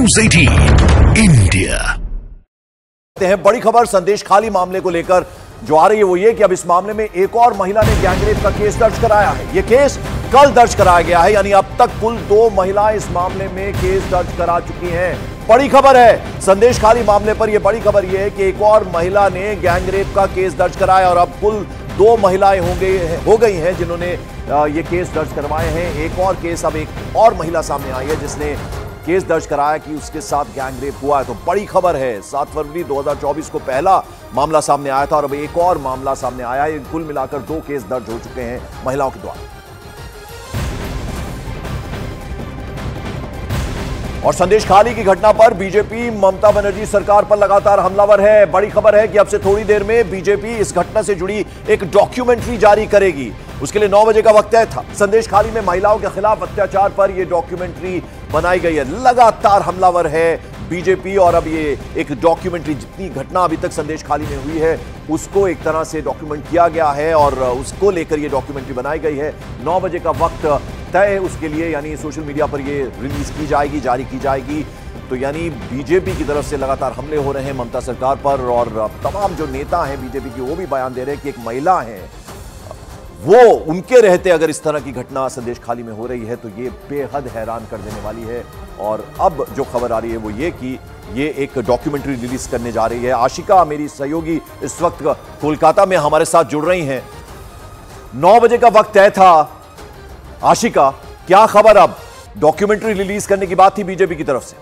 News 18 India. बड़ी खबर संदेश खाली मामले को लेकर जो आ रही है वो ये कि अब इस मामले में एक और महिला ने गैंगरेप का केस दर्ज कराया है। ये केस कल दर्ज कराया गया है, यानी अब तक कुल 2 महिलाएं इस मामले में केस दर्ज करा चुकी हैं। बड़ी खबर है संदेश खाली मामले पर। यह बड़ी खबर यह है कि एक और महिला ने गैंगरेप का केस दर्ज कराया और अब कुल 2 महिलाएं हो गई हैं जिन्होंने ये केस दर्ज करवाए हैं। एक और केस, अब एक और महिला सामने आई है जिसने केस दर्ज कराया कि उसके साथ गैंगरेप हुआ है। तो बड़ी खबर है, 7 फरवरी 2024 को पहला मामला सामने आया था और अब एक और मामला सामने आया है। कुल मिलाकर 2 केस दर्ज हो चुके हैं महिलाओं के द्वारा। और संदेश खाली की घटना पर बीजेपी ममता बनर्जी सरकार पर लगातार हमलावर है। बड़ी खबर है कि अब से थोड़ी देर में बीजेपी इस घटना से जुड़ी एक डॉक्यूमेंट्री जारी करेगी। उसके लिए 9 बजे का वक्त तय था। संदेश खाली में महिलाओं के खिलाफ अत्याचार पर यह डॉक्यूमेंट्री बनाई गई है। लगातार हमलावर है बीजेपी और अब ये एक डॉक्यूमेंट्री, जितनी घटना अभी तक संदेश खाली में हुई है उसको एक तरह से डॉक्यूमेंट किया गया है और उसको लेकर ये डॉक्यूमेंट्री बनाई गई है। 9 बजे का वक्त तय है उसके लिए, यानी सोशल मीडिया पर ये रिलीज की जाएगी, जारी की जाएगी। तो यानी बीजेपी की तरफ से लगातार हमले हो रहे हैं ममता सरकार पर और तमाम जो नेता हैं बीजेपी के वो भी बयान दे रहे हैं कि एक महिला है वो उनके रहते अगर इस तरह की घटना संदेश खाली में हो रही है तो ये बेहद हैरान कर देने वाली है। और अब जो खबर आ रही है वो ये कि ये एक डॉक्यूमेंट्री रिलीज करने जा रही है। आशिका मेरी सहयोगी इस वक्त कोलकाता में हमारे साथ जुड़ रही हैं। 9 बजे का वक्त तय था। आशिका, क्या खबर? अब डॉक्यूमेंट्री रिलीज करने की बात थी बीजेपी की तरफ से।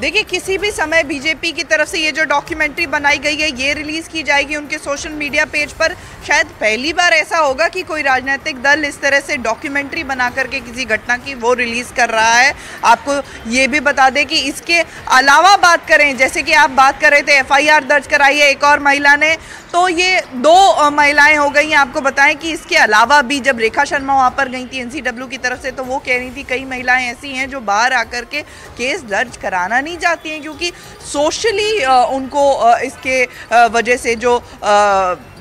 देखिए, किसी भी समय बीजेपी की तरफ से ये जो डॉक्यूमेंट्री बनाई गई है ये रिलीज की जाएगी उनके सोशल मीडिया पेज पर। शायद पहली बार ऐसा होगा कि कोई राजनीतिक दल इस तरह से डॉक्यूमेंट्री बना करके किसी घटना की वो रिलीज कर रहा है। आपको ये भी बता दें कि इसके अलावा बात करें, जैसे कि आप बात कर रहे थे FIR दर्ज कराई है एक और महिला ने, तो ये 2 महिलाएं हो गई हैं। आपको बताएं कि इसके अलावा भी जब रेखा शर्मा वहाँ पर गई थी NCW की तरफ से, तो वो कह रही थी कई महिलाएं ऐसी हैं जो बाहर आकर के केस दर्ज कराना नहीं चाहती हैं क्योंकि सोशली उनको इसके वजह से जो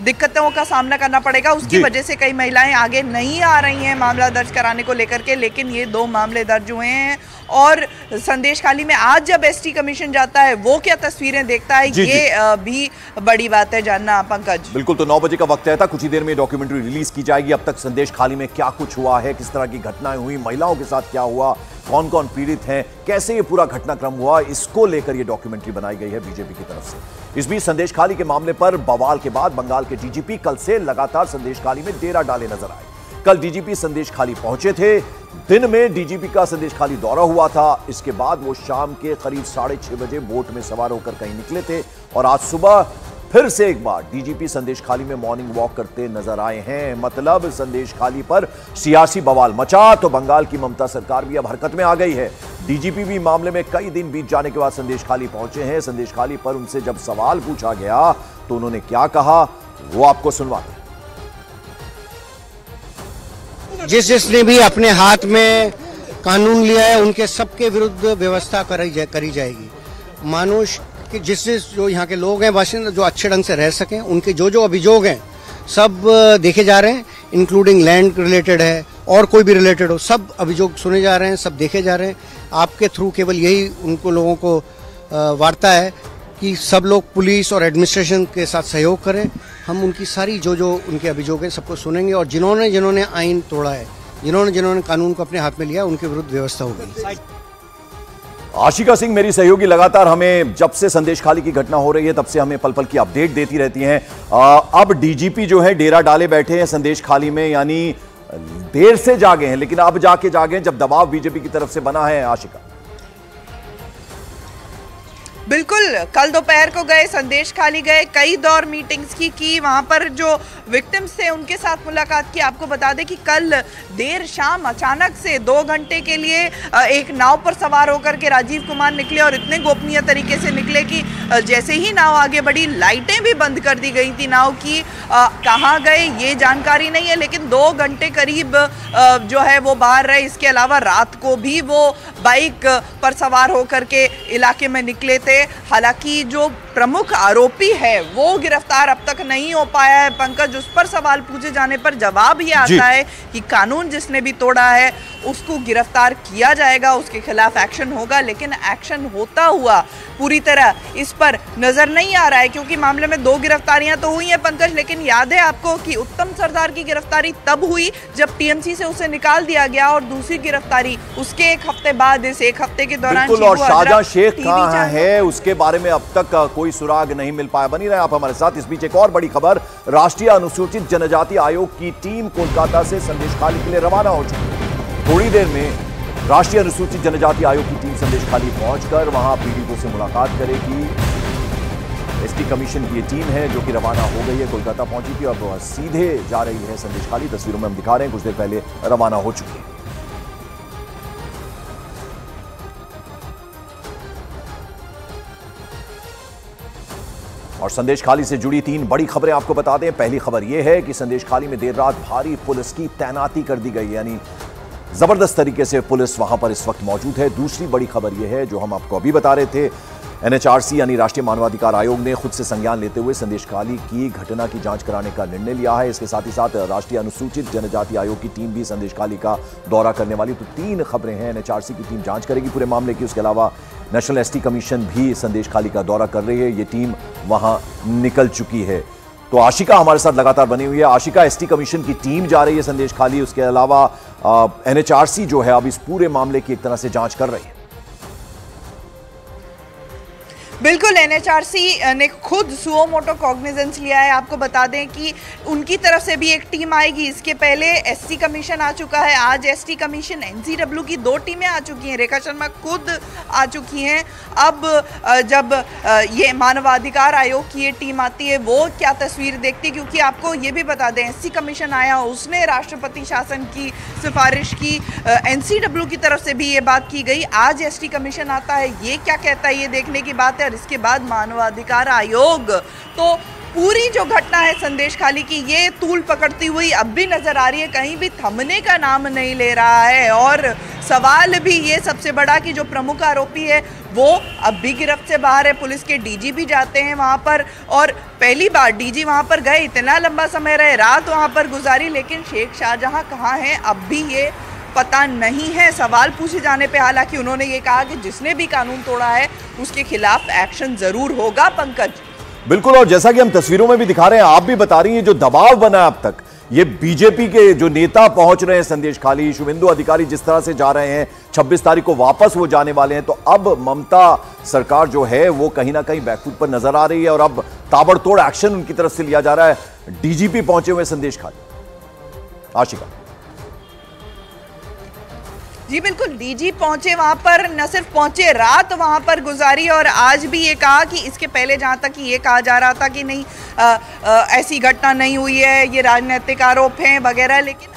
दिक्कतों का सामना करना पड़ेगा उसकी वजह से कई महिलाएं आगे नहीं आ रही हैं मामला दर्ज कराने को लेकर के। लेकिन ये 2 मामले दर्ज हुए हैं और संदेश खाली में आज जब ST कमीशन जाता है वो क्या तस्वीरें देखता है ये भी बड़ी बात है जानना। पंकज, बिल्कुल, तो 9 बजे का वक्त है था, कुछ ही देर में डॉक्यूमेंट्री रिलीज की जाएगी। अब तक संदेश खाली में क्या कुछ हुआ है, किस तरह की घटनाएं हुई, महिलाओं के साथ क्या हुआ, कौन कौन पीड़ित हैं, कैसे ये पूरा घटनाक्रम हुआ, इसको लेकर ये डॉक्यूमेंट्री बनाई गई है बीजेपी की तरफ से। इस बीच संदेश खाली के मामले पर बवाल के बाद बंगाल के DGP कल से लगातार संदेश खाली में डेरा डाले नजर आए। कल DGP संदेश खाली पहुंचे थे। दिन में DGP का संदेश खाली दौरा हुआ था। इसके बाद वो शाम के करीब 6:30 बजे बोट में सवार होकर कहीं निकले थे और आज सुबह फिर से एक बार DGP संदेश खाली में मॉर्निंग वॉक करते नजर आए हैं। मतलब संदेश खाली पर सियासी बवाल मचा तो बंगाल की ममता सरकार भी अब हरकत में आ गई है। DGP भी मामले में कई दिन बीत जाने के बाद संदेश खाली पहुंचे हैं। संदेश खाली पर उनसे जब सवाल पूछा गया तो उन्होंने क्या कहा वो आपको सुनवाते हैं। जिसने भी अपने हाथ में कानून लिया है उनके सबके विरुद्ध व्यवस्था करी जाएगी। मानुष कि जिससे जो यहाँ के लोग हैं बाशिंदे जो अच्छे ढंग से रह सकें, उनके जो अभियोग हैं सब देखे जा रहे हैं, इंक्लूडिंग लैंड रिलेटेड है और कोई भी रिलेटेड हो, सब अभियोग सुने जा रहे हैं, सब देखे जा रहे हैं। आपके थ्रू केवल यही उनको लोगों को वार्ता है कि सब लोग पुलिस और एडमिनिस्ट्रेशन के साथ सहयोग करें। हम उनकी सारी जो उनके अभियोग हैं सबको सुनेंगे और जिन्होंने आईन तोड़ा है, जिन्होंने कानून को अपने हाथ में लिया, उनके विरुद्ध व्यवस्था होगी। आशिका सिंह मेरी सहयोगी लगातार हमें जब से संदेश खाली की घटना हो रही है तब से हमें पल पल की अपडेट देती रहती हैं। अब DGP जो है डेरा डाले बैठे हैं संदेश खाली में, यानी देर से जागे हैं लेकिन अब जाके जागे जब दबाव बीजेपी की तरफ से बना है। आशिका, बिल्कुल, कल दोपहर को गए, संदेश खाली गए, कई दौर मीटिंग्स की वहाँ पर जो विक्टिम्स थे उनके साथ मुलाकात की। आपको बता दें कि कल देर शाम अचानक से 2 घंटे के लिए एक नाव पर सवार होकर के राजीव कुमार निकले और इतने गोपनीय तरीके से निकले कि जैसे ही नाव आगे बढ़ी लाइटें भी बंद कर दी गई थी नाव की। कहाँ गए ये जानकारी नहीं है लेकिन 2 घंटे करीब जो है वो बाहर रहे। इसके अलावा रात को भी वो बाइक पर सवार होकर के इलाके में निकले थे। हालांकि जो प्रमुख आरोपी है वो गिरफ्तार अब तक नहीं हो पाया है। पंकज, उस पर सवाल पूछे जाने पर जवाब ये आता है कि कानून जिसने भी तोड़ा है उसको गिरफ्तार किया जाएगा, उसके खिलाफ एक्शन होगा, लेकिन एक्शन होता हुआ पूरी तरह इस पर नजर नहीं आ रहा है, क्योंकि मामले में 2 गिरफ्तारियां तो हुई हैं पंकज, लेकिन याद है आपको कि उत्तम सरदार की गिरफ्तारी तब हुई जब टीएमसी से उसे निकाल दिया गया, और दूसरी गिरफ्तारी उसके 1 हफ्ते बाद, इस 1 हफ्ते के दौरान। और शाहजहां शेख कहां है उसके बारे में अब तक कोई सुराग नहीं मिल पाया। बनी रहे आप हमारे साथ। इस बीच एक और बड़ी खबर, राष्ट्रीय अनुसूचित जनजाति आयोग की टीम कोलकाता से संदेशखाली के लिए रवाना हो चुकी है। थोड़ी देर में राष्ट्रीय अनुसूचित जनजाति आयोग की टीम संदेशखाली पहुंचकर वहां पीड़ितों से मुलाकात करेगी। एसटी कमीशन की ये टीम है जो कि रवाना हो गई है, कोलकाता पहुंची थी, अब सीधे जा रही है संदेशखाली। तस्वीरों में हम दिखा रहे हैं, कुछ देर पहले रवाना हो चुकी है। और संदेशखाली से जुड़ी 3 बड़ी खबरें आपको बता दें। पहली खबर यह है कि संदेशखाली में देर रात भारी पुलिस की तैनाती कर दी गई, यानी जबरदस्त तरीके से पुलिस वहां पर इस वक्त मौजूद है। दूसरी बड़ी खबर यह है जो हम आपको अभी बता रहे थे, एनएचआरसी यानी राष्ट्रीय मानवाधिकार आयोग ने खुद से संज्ञान लेते हुए संदेशखाली की घटना की जांच कराने का निर्णय लिया है। इसके साथ ही साथ राष्ट्रीय अनुसूचित जनजाति आयोग की टीम भी संदेशखाली का दौरा करने वाली। तो 3 खबरें हैं। एनएचआरसी की टीम जांच करेगी पूरे मामले की, उसके अलावा नेशनल एसटी कमीशन भी संदेशखाली का दौरा कर रही है। ये टीम वहां निकल चुकी है। तो आशिका हमारे साथ लगातार बनी हुई है। आशिका, एसटी कमीशन की टीम जा रही है संदेशखाली, उसके अलावा एनएचआरसी जो है अब इस पूरे मामले की एक तरह से जांच कर रही है। बिल्कुल, एनएचआरसी ने खुद सुओ मोटो कॉग्निजेंस लिया है। आपको बता दें कि उनकी तरफ से भी एक टीम आएगी। इसके पहले एससी कमीशन आ चुका है, आज एसटी कमीशन, एनसीडब्ल्यू की 2 टीमें आ चुकी हैं, रेखा शर्मा खुद आ चुकी हैं। अब जब ये मानवाधिकार आयोग की ये टीम आती है वो क्या तस्वीर देखती है, क्योंकि आपको ये भी बता दें एससी कमीशन आया, उसने राष्ट्रपति शासन की सिफारिश की, एनसीडब्ल्यू की तरफ से भी ये बात की गई। आज एसटी कमीशन आता है, ये क्या कहता है ये देखने की बात है। और इसके बाद मानवाधिकार आयोग, तो पूरी जो घटना है संदेशखाली की ये तूल पकड़ती हुई अब भी नजर आ रही है, कहीं भी थमने का नाम नहीं ले रहा है। और सवाल भी ये सबसे बड़ा कि जो प्रमुख आरोपी है वो अब भी गिरफ्त से बाहर है। पुलिस के डीजी भी जाते हैं वहां पर, और पहली बार डीजी वहां पर गए, इतना लंबा समय रहे, रात वहां पर गुजारी, लेकिन शेख शाहजहां कहाँ हैं अब भी ये पता नहीं है। सवाल पूछे जाने पे हालांकि उन्होंने ये कहा कि जिसने भी कानून तोड़ा है उसके खिलाफ एक्शन जरूर होगा। पंकज, बिल्कुल, और जैसा कि हम तस्वीरों में भी दिखा रहे हैं, आप भी बता रही हैं, जो दबाव बना अब तक, ये बीजेपी के जो नेता पहुंच रहे हैं संदेशखाली, शुभेंदु अधिकारी जिस तरह से जा रहे हैं, 26 तारीख को वापस वो जाने वाले हैं, तो अब ममता सरकार जो है वो कहीं ना कहीं बैकफुट पर नजर आ रही है और अब ताबड़तोड़ एक्शन उनकी तरफ से लिया जा रहा है। डीजीपी पहुंचे हुए संदेशखाली। आशिका जी बिल्कुल, डीजी पहुंचे वहां पर, न सिर्फ पहुंचे, रात वहां पर गुजारी, और आज भी ये कहा कि इसके पहले जहां तक ये कहा जा रहा था कि नहीं ऐसी घटना नहीं हुई है, ये राजनीतिक आरोप हैं वगैरह, लेकिन